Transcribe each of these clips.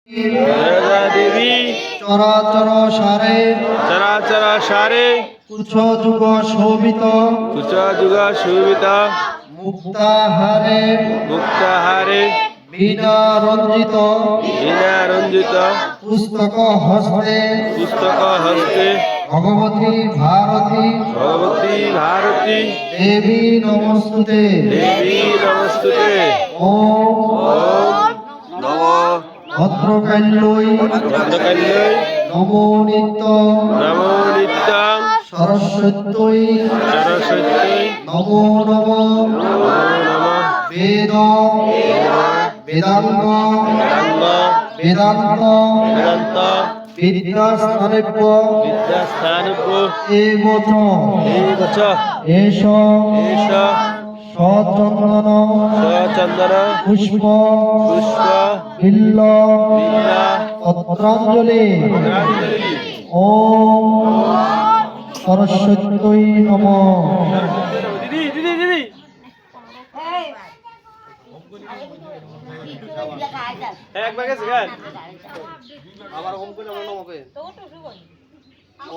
জয়দা দেবী চরাচর সারে চরাচর সারে কুছ যুগ শোভিত কুচযুগ শোভিত মুক্তাহারে মুক্তাহারে বীণা রঞ্জিত বীণা রঞ্জিত পুস্তক হস্তে পুস্তক হস্তে ভগবতী ভারতী ভগবতী ভারতী দেবী নমস্তুতে। দেবী নমস্তুতে। ওম ওম নমো ভদ্রকাল্যৈ ভদ্রকাল্যৈ নমো নিত্য নমো নিত্যং সরস্বত্যৈ সরস্বত্যৈ নমো নমঃ। নমো নমঃ। বেদ বেদাঙ্গ বেদাঙ্গ বেদান্ত বেদান্ত বিদ্যাস্থানেভ্য বিদ্যাস্থানেভ্য এব চ এব চ এষ এষ সচন্দন সচন্দন পুষ্প পুষ্প বিল্ল বিল্লা পত্রাঞ্জলি। পত্রাঞ্জলি। ওম সরস্বত্যৈ নমঃ। দিদি দিদি দিদি একবার গেছে গান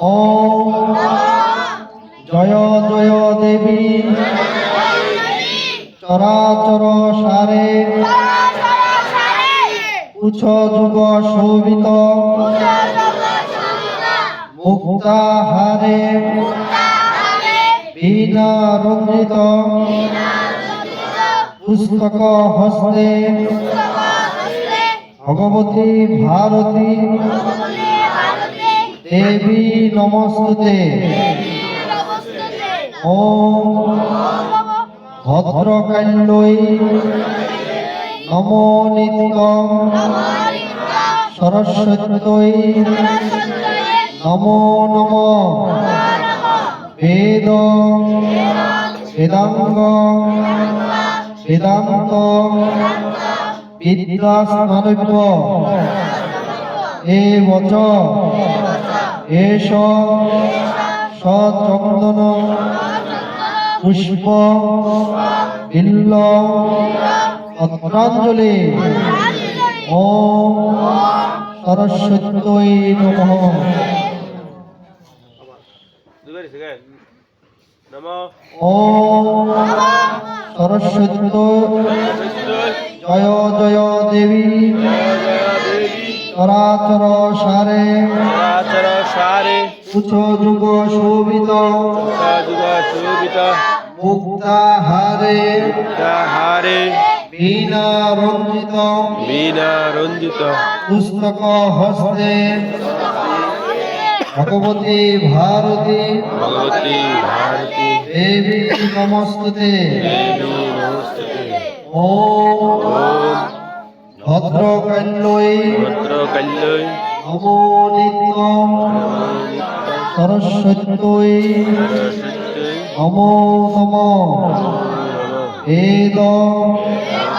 ওম জয় জয় দেবী চরাচর সারে কুছ যুগ শোভিত মুক্তাহারে বীণা রঞ্জিত পুস্তক হস্তে ভগবতী ভারতী দেবী নমস্তুতে। ওম ভদ্রকাল্যৈ নমো নিত্যং সরস্বত্যৈ নমো নমঃ। বেদ বেদাঙ্গ বেদান্ত বিদ্যাস্থানেভ্য এব চ এষ সচন্দন পুষ্প বিল্ল পত্রাঞ্জলি। ওম সরস্বত্যৈ নমঃ। দুবার গেছে গান নমো ওম সরস্বত্যৈ জয় জয় দেবী জয় জয় দেবী চরাচর সারে চরাচর সারে কুছ যুগ শোভিত কুচযুগ শোভিত মুক্তাহারে মুক্তাহারে বীণা রঞ্জিত বীণা রঞ্জিত পুস্তক হস্তে ভগবতী ভারতী ভগবতী ভারতী দেবী নমস্তুতে। দেবী নমস্তুতে। ওম ওম ভদ্রকাল্যৈ ভদ্রকাল্যৈ নমো নিত্যং নমো নিত্যং সরস্বত্যৈ সরস্বত্যৈ নমো নমঃ। নমো নমঃ। বেদ বেদ